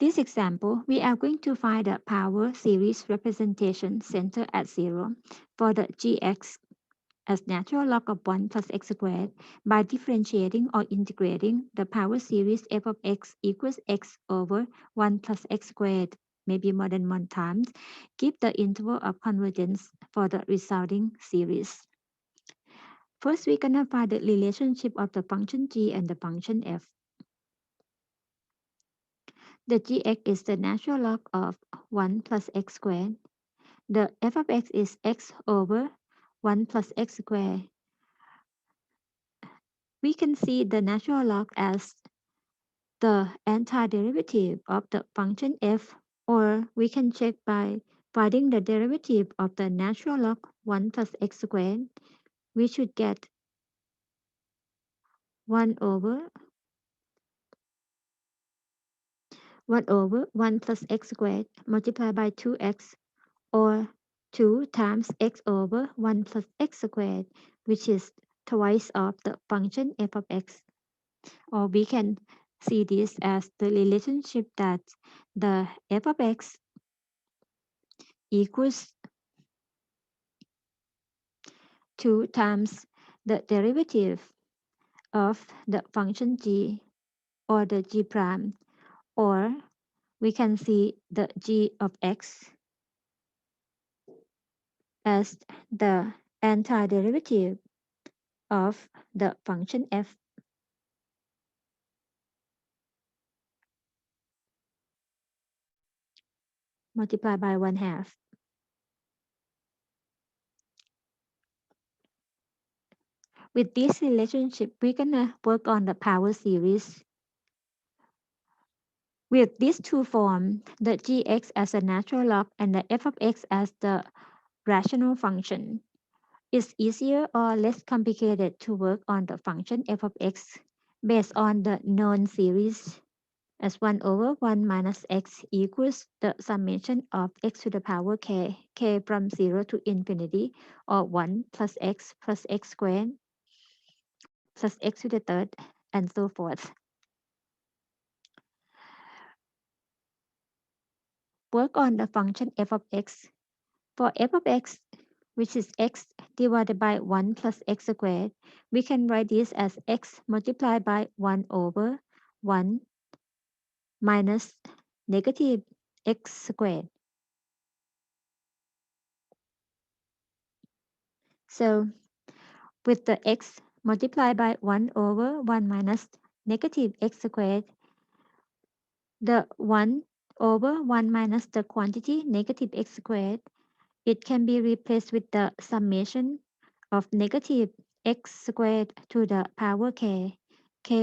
This example, we are going to find the power series representation centered at 0 for the gx as natural log of 1 plus x squared by differentiating or integrating the power series f of x equals x over 1 plus x squared, maybe more than one times, give the interval of convergence for the resulting series. First, we're going to find the relationship of the function g and the function f. The gx is the natural log of 1 plus x squared. The f of x is x over 1 plus x squared. We can see the natural log as the antiderivative of the function f, or we can check by finding the derivative of the natural log 1 plus x squared. We should get 1 over 1 plus x squared multiplied by 2x, or 2 times x over 1 plus x squared, which is twice of the function f of x. Or we can see this as the relationship that the f of x equals 2 times the derivative of the function g, or the g prime, or we can see the g of x as the antiderivative of the function f multiplied by 1/2. With this relationship, we're gonna work on the power series. With these two forms, the gx as a natural log and the f of x as the rational function, it's easier or less complicated to work on the function f of x based on the known series as 1 over 1 minus x equals the summation of x to the power k from 0 to infinity, or 1 plus x squared plus x to the third, and so forth. Work on the function f of x. For f of x, which is x divided by 1 plus x squared, we can write this as x multiplied by 1 over 1 minus negative x squared. So with the x multiplied by 1 over 1 minus negative x squared, the 1 over 1 minus the quantity negative x squared, it can be replaced with the summation of negative x squared to the power k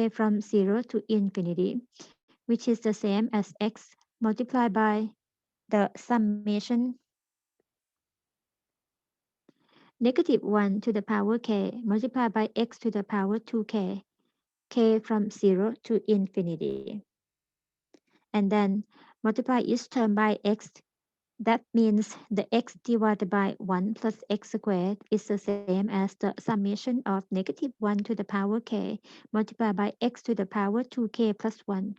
from 0 to infinity, which is the same as x multiplied by the summation negative 1 to the power k multiplied by x to the power 2k, k from 0 to infinity. And then multiply each term by x. That means the x divided by 1 plus x squared is the same as the summation of negative 1 to the power k multiplied by x to the power 2k plus 1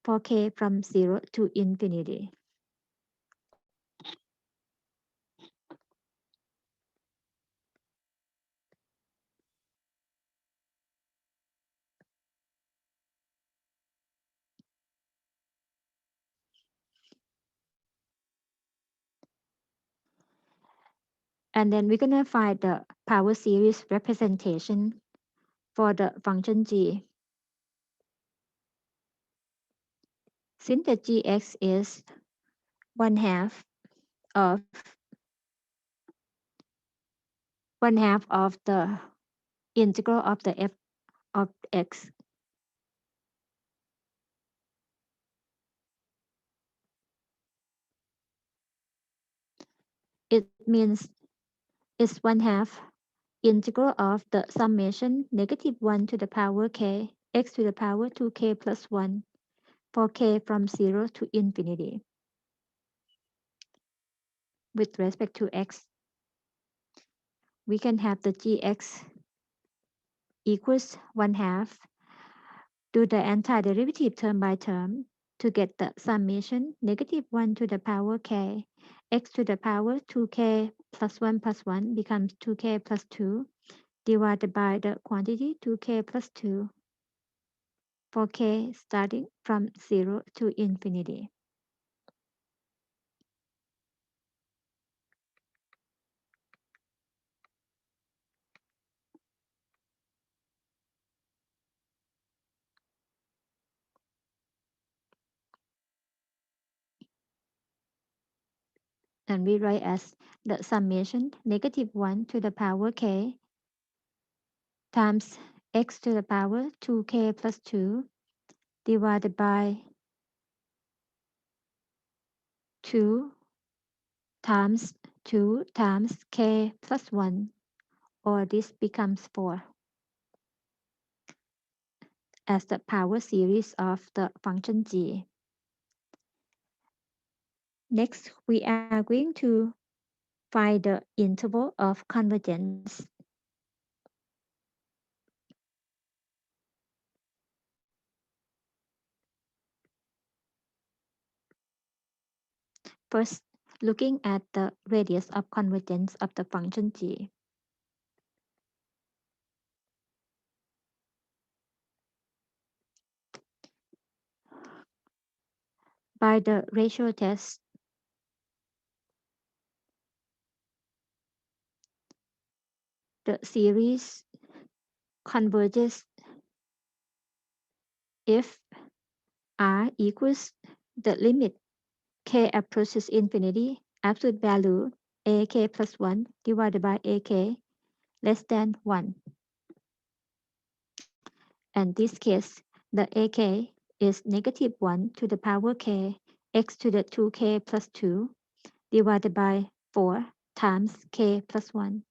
for k from 0 to infinity. And then we're going to find the power series representation for the function g. Since the gx is 1/2 of 1/2 of the integral of the f of x, it means it's 1/2 integral of the summation negative 1 to the power k x to the power 2k plus 1 for k from 0 to infinity. With respect to x, we can have the gx equals 1/2. Do the antiderivative term by term to get the summation -1 to the power k, x to the power 2k plus 1 becomes 2k plus 2 divided by the quantity 2k plus 2 for k starting from 0 to infinity. And we write as the summation -1 to the power k times x to the power 2k plus 2 divided by 2 times 2 times k plus 1, or this becomes 4 as the power series of the function g. Next, we are going to find the interval of convergence. First, looking at the radius of convergence of the function g. By the ratio test, the series converges if r equals the limit k approaches infinity, absolute value ak plus 1 divided by ak less than 1. And this case, the ak is -1 to the power k x to the 2k plus 2 divided by 4 times k plus 1.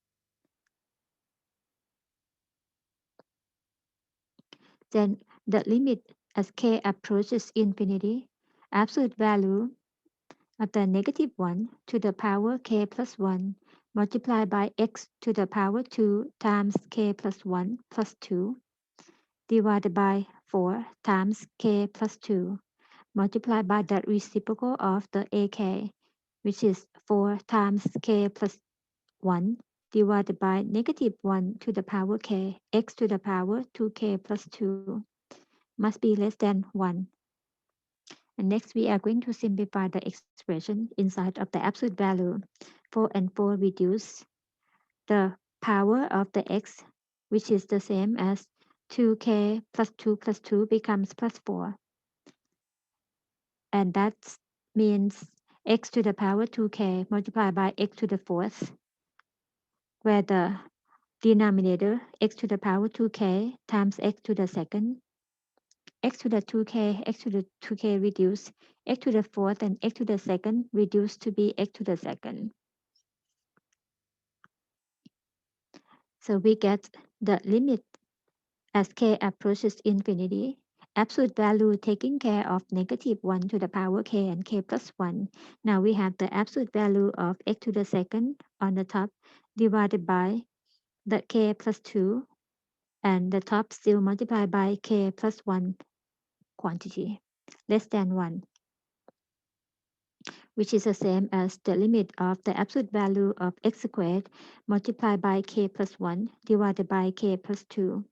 Then the limit as k approaches infinity, absolute value of the -1 to the power k plus 1 multiplied by x to the power 2 times k plus 1 plus 2 divided by 4 times k plus 2 multiplied by the reciprocal of the ak, which is 4 times k plus 1 divided by -1 to the power k x to the power 2k plus 2 must be less than 1. And next, we are going to simplify the expression inside of the absolute value. 4 and 4 reduce the power of the x, which is the same as 2k plus 2 becomes plus 4. And that means x to the power 2k multiplied by x to the fourth, where the denominator x to the power 2k times x to the second, x to the 2k, x to the 2k reduce, x to the fourth and x to the second reduced to be x to the second. So we get the limit as k approaches infinity, absolute value taking care of -1 to the power k and k plus 1. Now we have the absolute value of x to the second on the top divided by the k plus 2, and the top still multiplied by k plus 1 quantity less than 1, which is the same as the limit of the absolute value of x squared multiplied by k plus 1 divided by k plus 2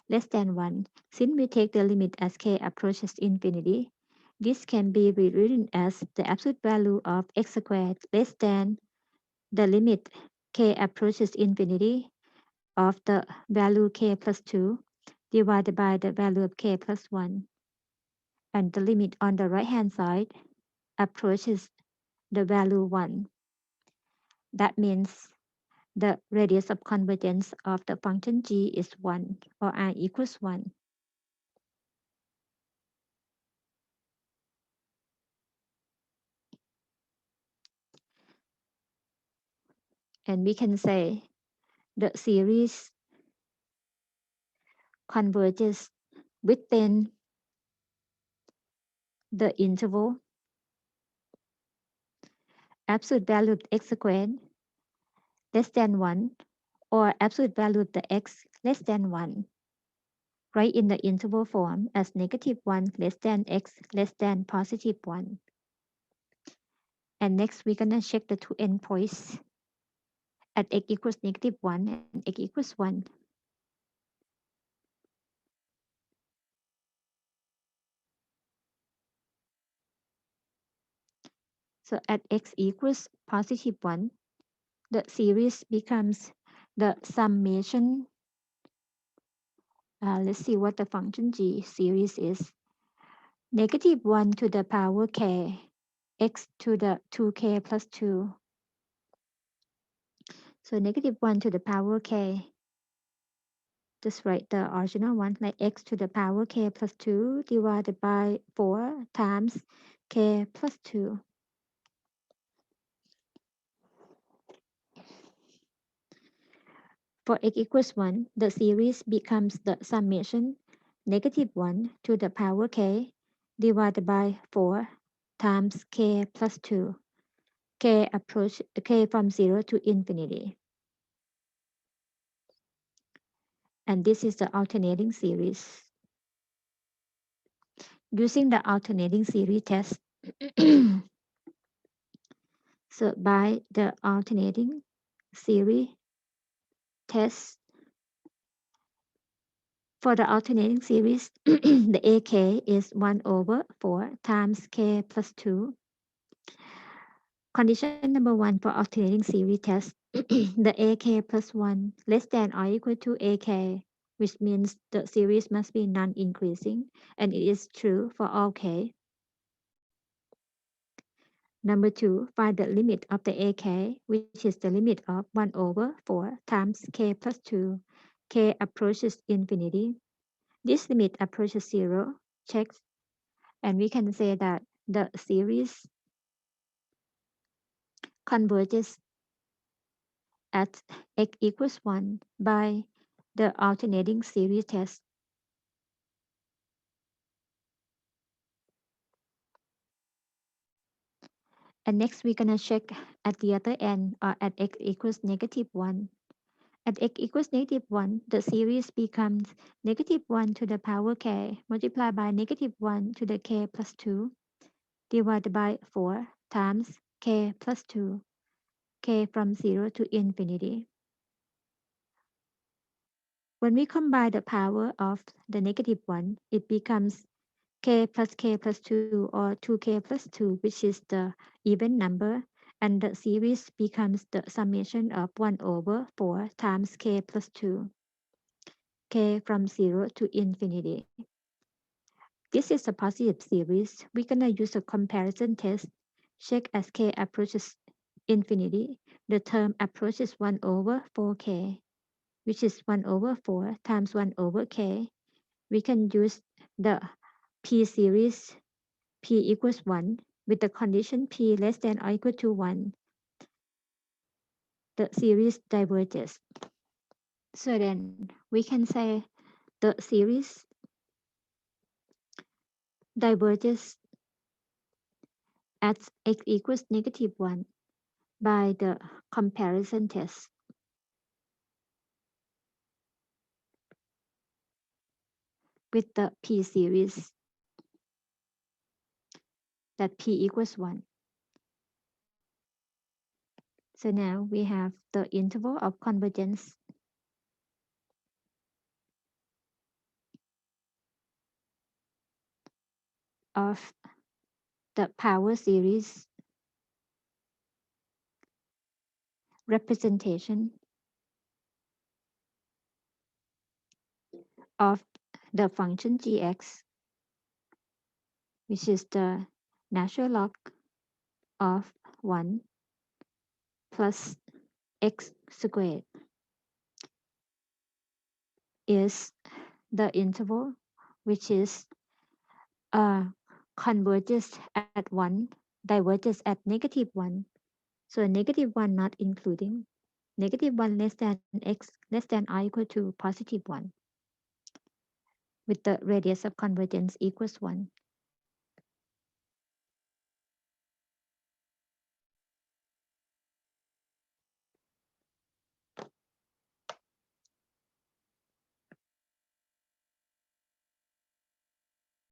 less than 1. Since we take the limit as k approaches infinity, this can be rewritten as the absolute value of x squared less than the limit k approaches infinity of the value k plus 2 divided by the value of k plus 1. And the limit on the right hand side approaches the value 1. That means the radius of convergence of the function g is 1, or r equals 1. And we can say the series converges within the interval absolute value of x squared less than 1, or absolute value of the x less than 1. write in the interval form as negative 1 less than x less than positive 1. And next, we're going to check the two endpoints at x equals negative 1 and x equals 1. So at x equals positive 1, the series becomes the summation. Let's see what the function g series is. Negative 1 to the power k, x to the 2k plus 2. So negative 1 to the power k, just write the original one like x to the power k plus 2 divided by 4 times k plus 2. For x equals 1, the series becomes the summation negative 1 to the power k divided by 4 times k plus 2. K approach k from 0 to infinity. And this is the alternating series. Using the alternating series test, so by the alternating series test, for the alternating series, the AK is 1 over 4 times K plus 2. Condition number 1 for alternating series test, the AK plus 1 less than or equal to AK, which means the series must be non-increasing, and it is true for all K. Number 2, find the limit of the AK, which is the limit of 1 over 4 times K plus 2. K approaches infinity. This limit approaches 0, checks, and we can say that the series converges at x equals 1 by the alternating series test. And next we're going to check at the other end or at x equals negative 1. At x equals negative 1, the series becomes negative 1 to the power k multiplied by negative 1 to the k plus 2 divided by 4 times k plus 2, k from 0 to infinity. When we combine the power of the negative 1, it becomes k plus 2 or 2k plus 2, which is the even number, and the series becomes the summation of 1 over 4 times k plus 2, k from 0 to infinity. This is a positive series. We're going to use a comparison test. Check as k approaches infinity, the term approaches 1 over 4k, which is 1 over 4 times 1 over k. We can use the p series, p equals 1, with the condition p less than or equal to 1. The series diverges. So then we can say the series diverges at x equals negative 1 by the comparison test. With the p series that p equals 1. So now we have the interval of convergence of the power series representation of the function gx, which is the natural log of 1 plus x squared, is the interval which is converges at 1, diverges at negative 1. So negative 1 not including, negative 1 less than x less than or equal to positive 1, with the radius of convergence equals 1.